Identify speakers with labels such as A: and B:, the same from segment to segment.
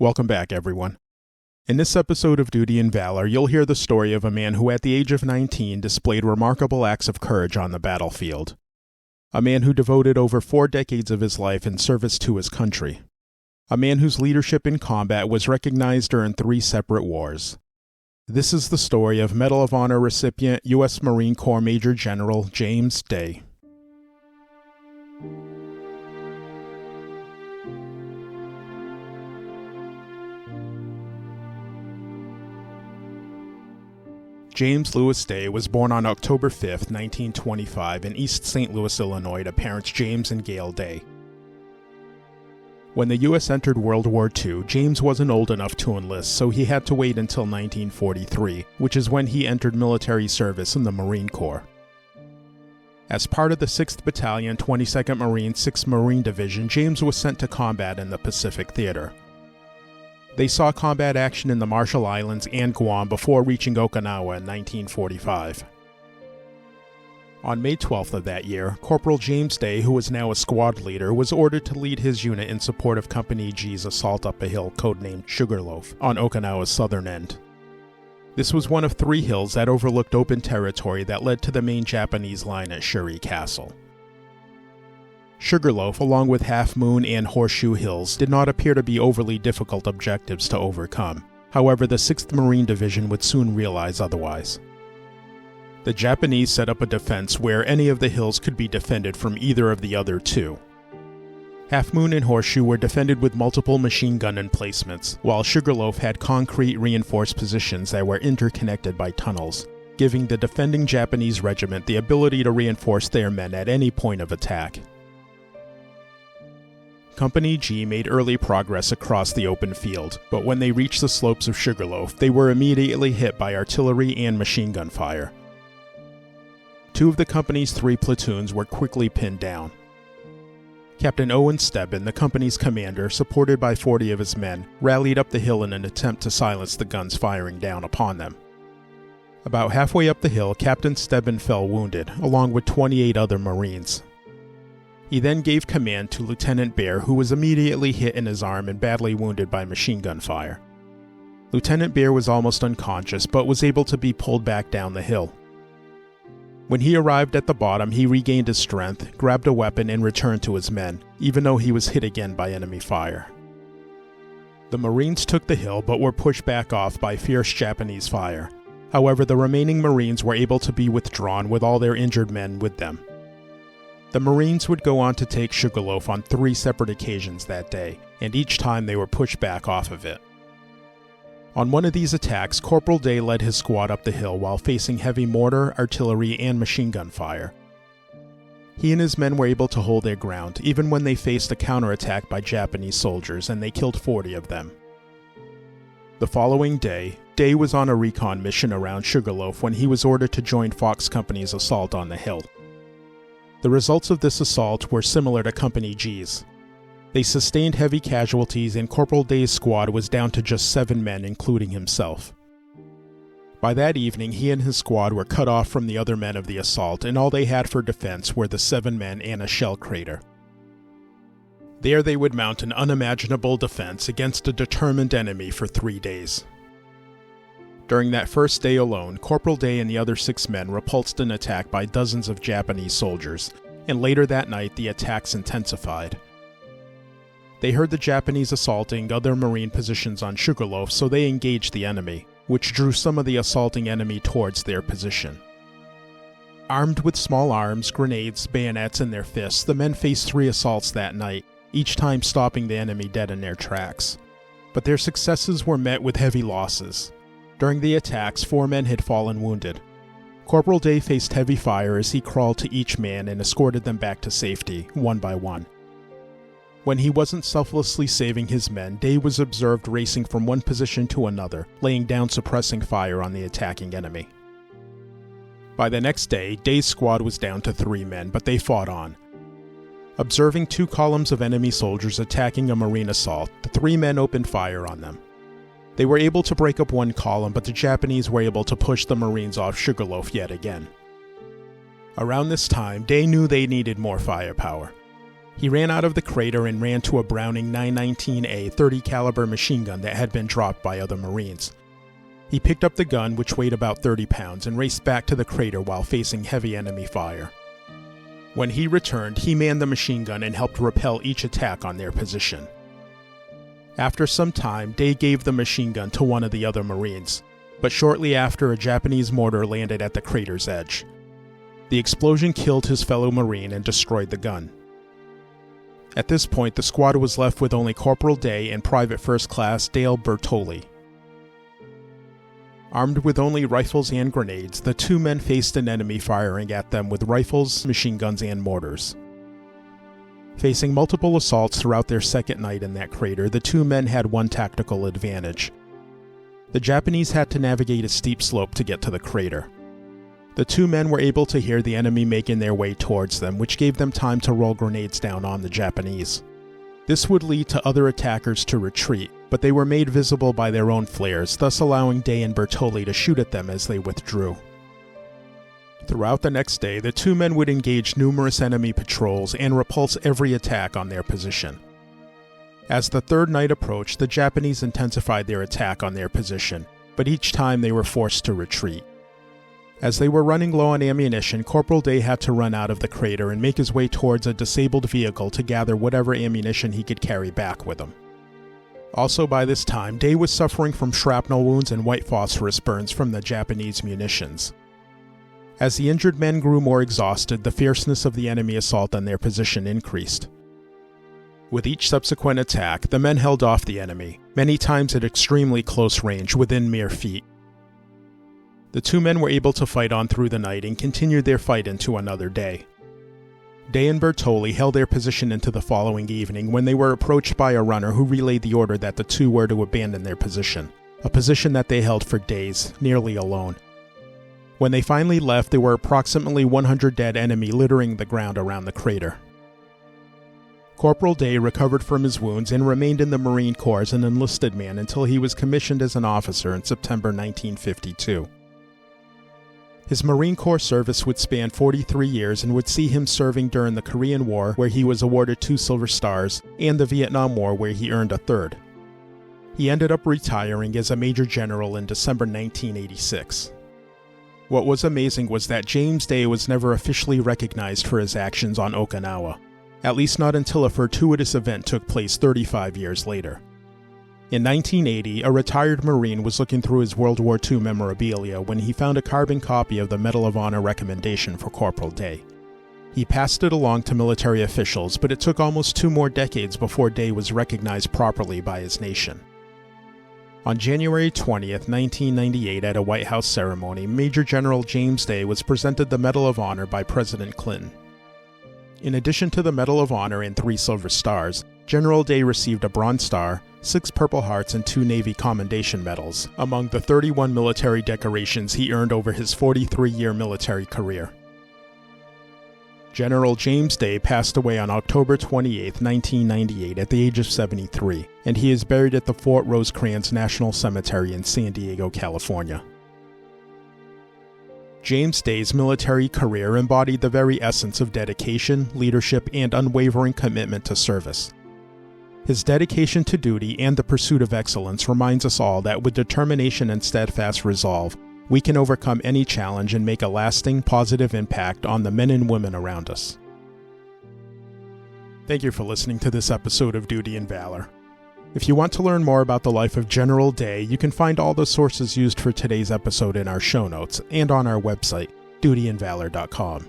A: Welcome back, everyone. In this episode of Duty and Valor, you'll hear the story of a man who at the age of 19 displayed remarkable acts of courage on the battlefield. A man who devoted over 4 decades of his life in service to his country. A man whose leadership in combat was recognized during 3 separate wars. This is the story of Medal of Honor recipient U.S. Marine Corps Major General James Day. James Lewis Day was born on October 5, 1925 in East St. Louis, Illinois to parents James and Gail Day. When the U.S. entered World War II, James wasn't old enough to enlist, so he had to wait until 1943, which is when he entered military service in the Marine Corps. As part of the 6th Battalion, 22nd Marine, 6th Marine Division, James was sent to combat in the Pacific Theater. They saw combat action in the Marshall Islands and Guam before reaching Okinawa in 1945. On May 12th of that year, Corporal James Day, who was now a squad leader, was ordered to lead his unit in support of Company G's assault up a hill codenamed Sugarloaf on Okinawa's southern end. This was one of 3 hills that overlooked open territory that led to the main Japanese line at Shuri Castle. Sugarloaf, along with Half Moon and Horseshoe Hills, did not appear to be overly difficult objectives to overcome. However, the 6th Marine Division would soon realize otherwise. The Japanese set up a defense where any of the hills could be defended from either of the other 2. Half Moon and Horseshoe were defended with multiple machine gun emplacements, while Sugarloaf had concrete reinforced positions that were interconnected by tunnels, giving the defending Japanese regiment the ability to reinforce their men at any point of attack. Company G made early progress across the open field, but when they reached the slopes of Sugarloaf, they were immediately hit by artillery and machine gun fire. 2 of the company's 3 platoons were quickly pinned down. Captain Owen Stebbin, the company's commander, supported by 40 of his men, rallied up the hill in an attempt to silence the guns firing down upon them. About halfway up the hill, Captain Stebbin fell wounded, along with 28 other Marines. He then gave command to Lieutenant Bear, who was immediately hit in his arm and badly wounded by machine gun fire. Lieutenant Bear was almost unconscious, but was able to be pulled back down the hill. When he arrived at the bottom, he regained his strength, grabbed a weapon, and returned to his men, even though he was hit again by enemy fire. The Marines took the hill, but were pushed back off by fierce Japanese fire. However, the remaining Marines were able to be withdrawn with all their injured men with them. The Marines would go on to take Sugarloaf on 3 separate occasions that day, and each time they were pushed back off of it. On one of these attacks, Corporal Day led his squad up the hill while facing heavy mortar, artillery, and machine gun fire. He and his men were able to hold their ground, even when they faced a counterattack by Japanese soldiers, and they killed 40 of them. The following day, Day was on a recon mission around Sugarloaf when he was ordered to join Fox Company's assault on the hill. The results of this assault were similar to Company G's. They sustained heavy casualties and Corporal Day's squad was down to just 7 men, including himself. By that evening, he and his squad were cut off from the other men of the assault, and all they had for defense were the 7 men and a shell crater. There they would mount an unimaginable defense against a determined enemy for 3 days. During that first day alone, Corporal Day and the other 6 men repulsed an attack by dozens of Japanese soldiers, and later that night the attacks intensified. They heard the Japanese assaulting other Marine positions on Sugarloaf, so they engaged the enemy, which drew some of the assaulting enemy towards their position. Armed with small arms, grenades, bayonets, and their fists, the men faced 3 assaults that night, each time stopping the enemy dead in their tracks. But their successes were met with heavy losses. During the attacks, 4 men had fallen wounded. Corporal Day faced heavy fire as he crawled to each man and escorted them back to safety, one by one. When he wasn't selflessly saving his men, Day was observed racing from one position to another, laying down suppressing fire on the attacking enemy. By the next day, Day's squad was down to 3 men, but they fought on. Observing 2 columns of enemy soldiers attacking a Marine assault, the 3 men opened fire on them. They were able to break up one column, but the Japanese were able to push the Marines off Sugarloaf yet again. Around this time, Day knew they needed more firepower. He ran out of the crater and ran to a Browning 919A 30 caliber machine gun that had been dropped by other Marines. He picked up the gun, which weighed about 30 pounds, and raced back to the crater while facing heavy enemy fire. When he returned, he manned the machine gun and helped repel each attack on their position. After some time, Day gave the machine gun to one of the other Marines, but shortly after, a Japanese mortar landed at the crater's edge. The explosion killed his fellow Marine and destroyed the gun. At this point, the squad was left with only Corporal Day and Private First Class Dale Bertoli. Armed with only rifles and grenades, the two men faced an enemy firing at them with rifles, machine guns, and mortars. Facing multiple assaults throughout their second night in that crater, the two men had one tactical advantage. The Japanese had to navigate a steep slope to get to the crater. The two men were able to hear the enemy making their way towards them, which gave them time to roll grenades down on the Japanese. This would lead to other attackers to retreat, but they were made visible by their own flares, thus allowing Day and Bertoli to shoot at them as they withdrew. Throughout the next day, the two men would engage numerous enemy patrols and repulse every attack on their position. As the third night approached, the Japanese intensified their attack on their position, but each time they were forced to retreat. As they were running low on ammunition, Corporal Day had to run out of the crater and make his way towards a disabled vehicle to gather whatever ammunition he could carry back with him. Also by this time, Day was suffering from shrapnel wounds and white phosphorus burns from the Japanese munitions. As the injured men grew more exhausted, the fierceness of the enemy assault on their position increased. With each subsequent attack, the men held off the enemy, many times at extremely close range, within mere feet. The two men were able to fight on through the night and continued their fight into another day. Day and Bertoli held their position into the following evening when they were approached by a runner who relayed the order that the two were to abandon their position, a position that they held for days, nearly alone. When they finally left, there were approximately 100 dead enemy littering the ground around the crater. Corporal Day recovered from his wounds and remained in the Marine Corps as an enlisted man until he was commissioned as an officer in September 1952. His Marine Corps service would span 43 years and would see him serving during the Korean War, where he was awarded 2 Silver Stars, and the Vietnam War, where he earned a 3rd. He ended up retiring as a Major General in December 1986. What was amazing was that James Day was never officially recognized for his actions on Okinawa, at least not until a fortuitous event took place 35 years later. In 1980, a retired Marine was looking through his World War II memorabilia when he found a carbon copy of the Medal of Honor recommendation for Corporal Day. He passed it along to military officials, but it took almost 2 more decades before Day was recognized properly by his nation. On January 20th, 1998, at a White House ceremony, Major General James Day was presented the Medal of Honor by President Clinton. In addition to the Medal of Honor and 3 Silver Stars, General Day received a Bronze Star, 6 Purple Hearts, and 2 Navy Commendation Medals, among the 31 military decorations he earned over his 43-year military career. General James Day passed away on October 28, 1998, at the age of 73, and he is buried at the Fort Rosecrans National Cemetery in San Diego, California. James Day's military career embodied the very essence of dedication, leadership, and unwavering commitment to service. His dedication to duty and the pursuit of excellence reminds us all that with determination and steadfast resolve, we can overcome any challenge and make a lasting, positive impact on the men and women around us. Thank you for listening to this episode of Duty and Valor. If you want to learn more about the life of General Day, you can find all the sources used for today's episode in our show notes and on our website, dutyandvalor.com.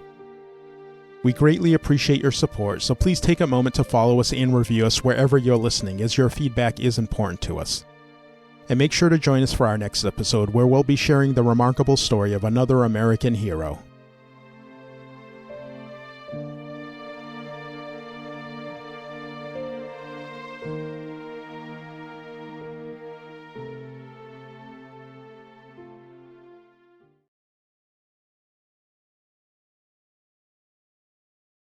A: We greatly appreciate your support, so please take a moment to follow us and review us wherever you're listening, as your feedback is important to us. And make sure to join us for our next episode, where we'll be sharing the remarkable story of another American hero,